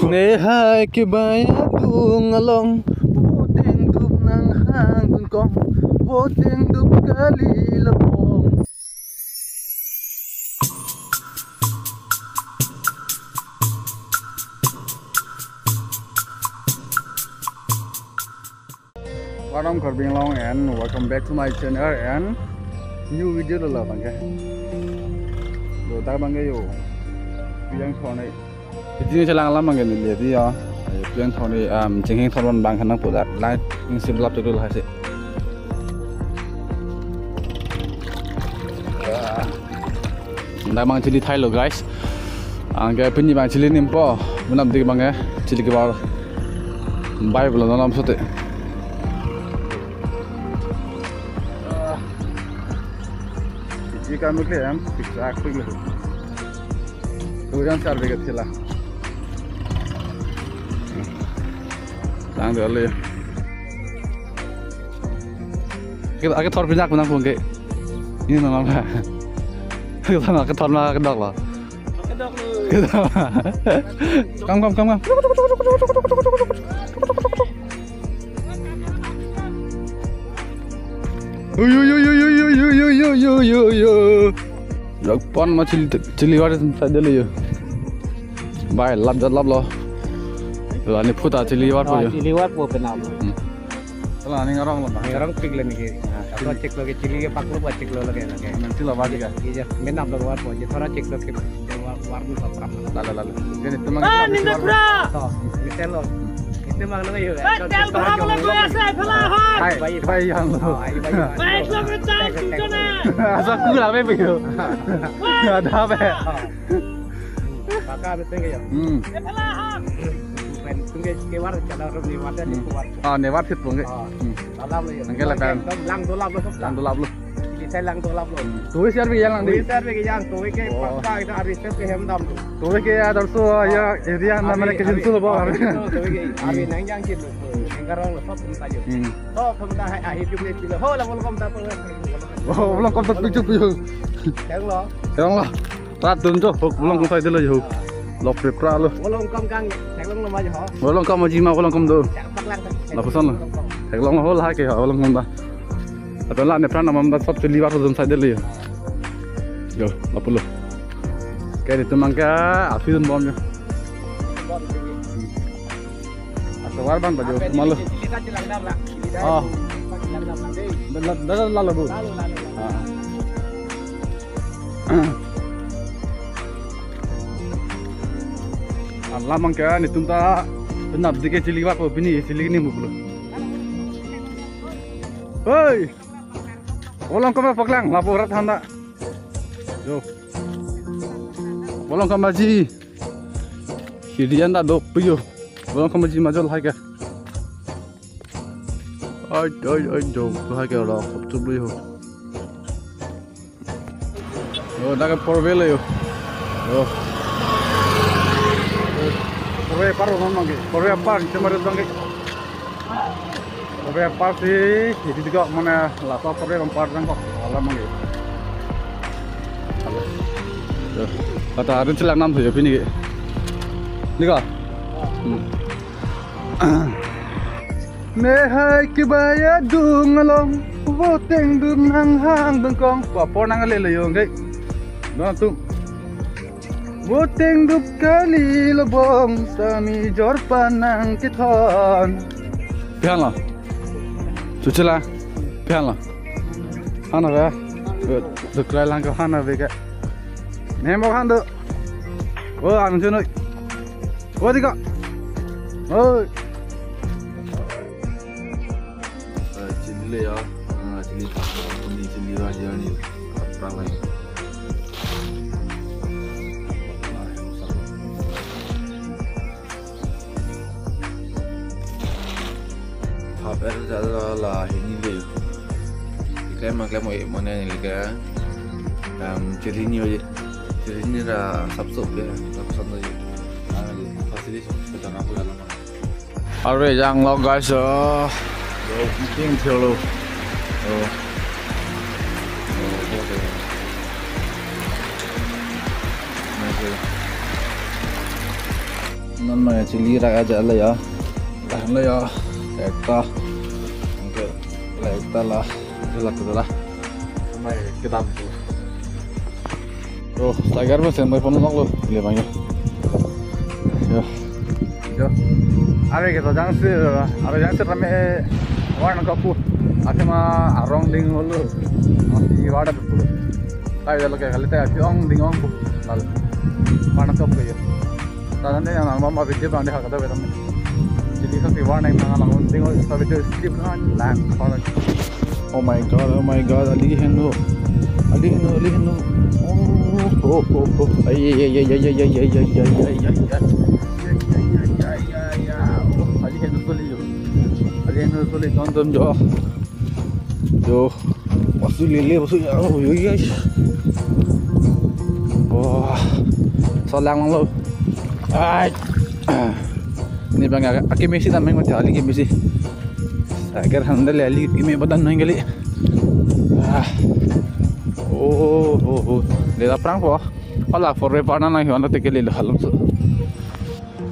Nehai kibaya dung along voting dup nang hang kong voting dup kali lebong. Welcome Corbin Long and welcome back to my channel and new video là bạn cái đồ ta bằng cái yo yang thon này jadi jalan lama kan dia dia yang thon này chính thon bang khăn phụ đạt lại nhưng sim lap dulu hasil Nda mang chili Thai lo guys cái penyi bang chili nimpo menam di bang chili ke bawah bay belum dalam sote jika mungkin bisa aku ini tujuan cari ke sila lang dulu kita agak thor pindah menang pun ke ini nama kita nak thor lah kedok lah kam Rực pon mà chili war tại đây là bài lắp lo là này phụ ta chili war po penal là này ngarang pig lên cái apa cek lo ke chili ke pak lo cek lo lagi nanti lo wadi ka iya menam lo war po je thora cek lo ke war nu sapram lalu ini teman ninda bra misal lo itu mang lo yo tel bra lo ko asa phala ha bai yang lo bai lo ko ta chona asa ku la be bio ada be kakak betul ke ya phala ha pen tungge ke war chala ro ni war ni ko war ne war thit tungge lam lo yo nge la kan lang do lap lo saya lang do lap lo tuh share be yang lang di share be ke yang tuh ke pakka ita ari step ke hem dam tuh ke ya darso ya area na mane ke jinsu lo ba tuh ke ari nang yang kin lo ngarong lo sop ta yo sop ta hai hi jum le ho la welcome ta po belum kom ta picu yang lo ratun cho belum kom sai dulu yo lọc rệp ra luôn belum kom kang thek long lo ma jo belum kom ma ji ma belum kom do la pesan lo thek long ho la ke ho belum kom ta atau lah nepran nama mbak sop cili war zon side le yo apa lo kayak itu mangga afidun bomnya atau war ban baju malu oh dah lalu bu Allah mangga ni tumta benab dike cili war ko bini cili ni bu lo hei Bolong kau paklang, laporan handa. Yo, bolong kau maji. Kirian tak dok piyo. Bolong kau maji majol hai ke. Ay, dok hai ke orang sabtu piyo. Yo, dah ke porvele yo. Yo, porve paru mana ke? Porve apa? Cuma ada dong ke. Porve apa sih? Jadi juga mana lapar porve empat orang kok. Alam lagi. Kata ada celak nam saja ini ke. Ni kah? Nehai kibaya dung along voting dum nang hang bengkong. Papor nang le yo ke. Nah tu. Voting dup kali lebong sami jor panang kiton. Pian lah. Cuci lah. Pian lah. Hana ve. Được lại lang cái hana về cái. Ném vào hana được. Ăn chưa nơi. Đi cả. Ơi. Chili ya. Chili. Ini chili aja ni. Apa lagi? Hampir adalah lah ini deh. Cái mà cái mọi này là cái chơi thiên nhiều vậy, chơi thiên như là sắp sụp cái sắp sụp rồi, facility cho nó vừa lắm. Ở đây giang lo guys, tiếng thiêu luôn. non mà chili ra aja lah ya. Lah ya. Ekta. Oke. Lah ekta lah. Itulah. Mai kita bu. Oh, tagar mas yang phone lock lo. Lihat bang ya. Yo. Are kita jangan rame warna kapu. Ate mah arong ding lo. Masih wadah betul. Kayak lo kayak kali teh ong ding ong bu. Lalu warna kapu ya. Tadi yang nama mah video bang deh kata betul. Jadi kan warna yang mana lang ding ong tapi itu strip kan lang. Oh my god, Ali Hendo. Oh. Ay. Ali Hendo solid nonton jo. Pasu lele ya. Wah. Salang lo. Ay. Ini bang aki Messi tamang mati Ali ke Messi. Agar handle Ali ini badan nang gali. Oh. Leda prank po. Wala for repair na lang yun natin kilala halam so.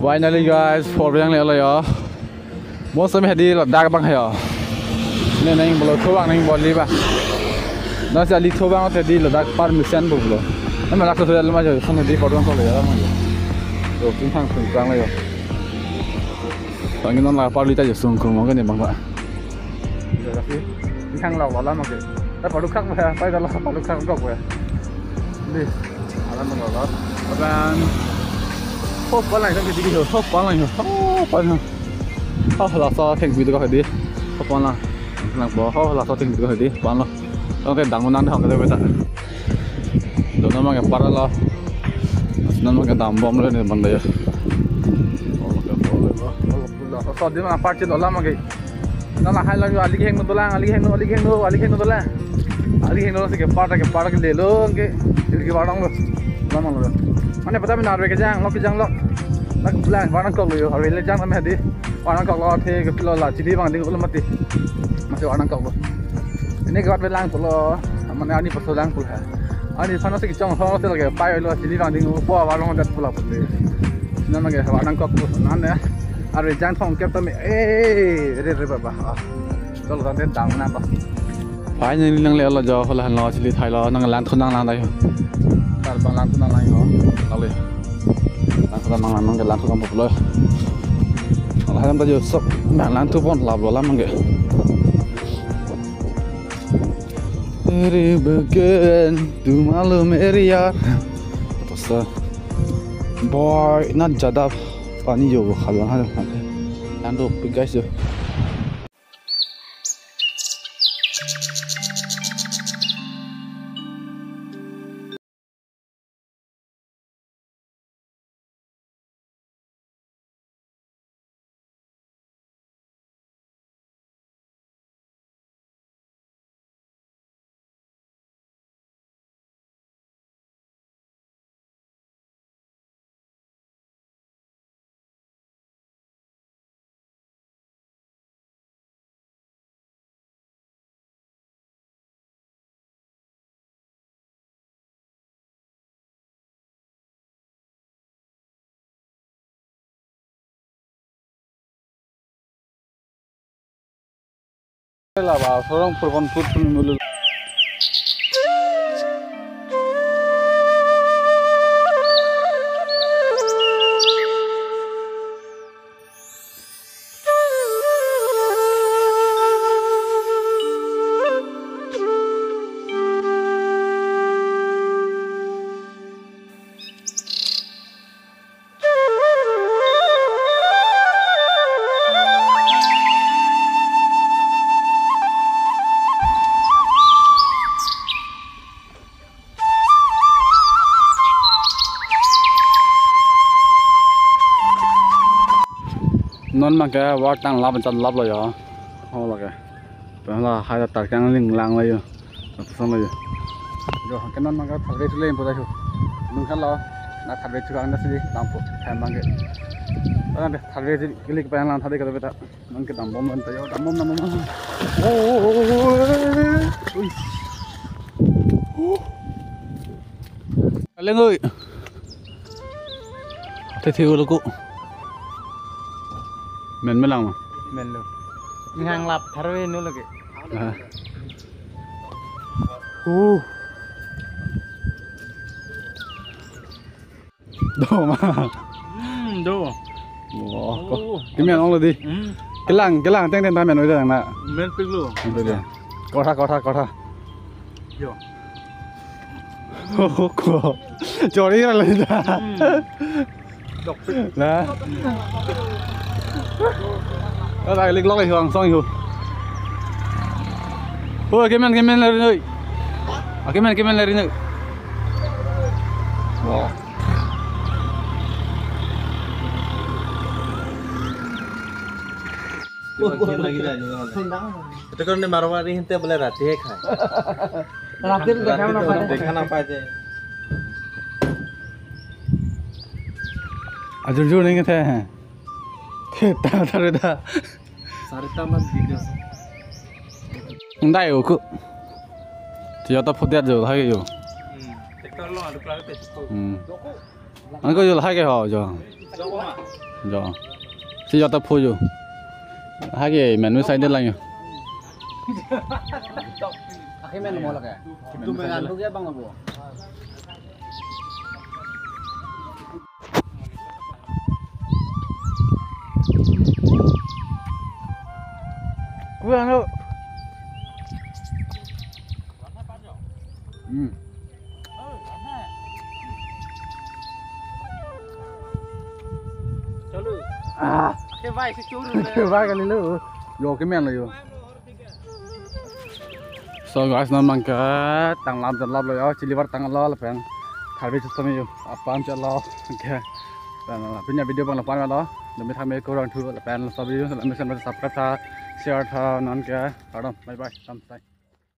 Finally guys, for yang lelo ya. Mo sa hadi ladakh bang hayo. Ne nang bolo thobang nang boli ba. Na sa ali thobang te di ladakh permission bo bolo. Na malak to dal ma jo sone di podon ko le ya ma. So kin thang sung kang la yo. Tangin non la parli ta jo sung ko mo kan bang ba. Tapi thang log la ma ke. Ta padu khak ma pai da la padu khak ko ko. Ni alam ma lo. Aban hop ba lai sang ke di ho hop ba lai ho. Là sao thành video có đi, không quan là bỏ là sao thành video có đi, quan là, trong cái đằng năn thằng cái đấy vậy ta, rồi nó mang cái para là, nó mang cái đam bom lên này bằng đấy, sao đi mà part trên đó là mà cái, nó là hai lần ali heng nó là cái part cái để luôn cái part đó luôn, mana pata mình narve cái giang lo, nó lang part nó cọc rồi, hỏi lên giang nó đi. Orang kau laut he, kalau lah ciri bang dengan ulam mati, masih orang kau. Ini kau belang pulo, mana ani persoalan pulo. Ani sana sih kicau, sana sih lagi pakai lo ciri bang dengan buah warung dat pulo putih. Nama ke orang kau pulo, nana. Ada jangan thong kep tapi, re baba. Kalau nanti dang napa. Phải như năng leo là do là lo chỉ thay lo năng lan thôn năng đây. Kalau bang lan thôn năng này ho, Kali. Lan thôn năng cái lan thôn một lối. Làm ta sốc bạn lan thu pon lap lo lắm nge. Eri bagian tu malu meriah. Terus boy not jadab pani jo khalan ha. Lando guys jo. Lah bah, orang perempuan pun mulu. Non mà cái vart đang lắp chân lắp rồi à, không là cái, đó là hai là tạt cái linh lang rồi, xong rồi, rồi cái non mà cái thật đấy lên vào đây thôi, mình khăn lo, na thật đấy chưa ăn nó sẽ đi, làm phụ, thèm bằng cái. Nanti tadi klik pengen tadi kata beta nanti tambom nanti ya tambom. Kalian ơi, thế thiếu là cụ, mình mới làm mà. Men lo. Ngang lap tharwe nu lagi. Đồ mà. Do. Wow, cái miệng ông là đi. Cái làng tên ta miệng nói rằng là. Men pig lo. Có tha. Yo. Cô, cho đi là lên ra. Dok pig. Nè. Ở đây lịch lót này hoàng xong rồi. Ôi cái men là nơi. À cái men là nơi. Wow. Itu kan marwari hinte boleh rati hai khai. Rati देखा ना पाए थे. Ajur नहीं थे हैं. Ta rồi ta. Sarita man video. Đây ở cụ. Chỉ ta phốt đẹp rồi hay rồi. Tektor lo ada kelar itu. Anh có rồi hai cái họ rồi. Rồi. Chỉ ta phốt rồi. Hai cái menu sai đến lại. Akhirnya mau lagi. Itu mengantuk ya bang Abu. Gue anu. Chalo. Cái vai cái chú Cái vai cái lửa. Vô cái men là vô. So guys, namang ka tang lam rồi đó, chỉ liver tang lo là phải thải về chút thôi apa am cho lo, okay. Dan punya video bang lapan đó, demi tham gia kurang thu là phải là video, là mình sẽ subscribe, share, non cái, bye bye, sampai.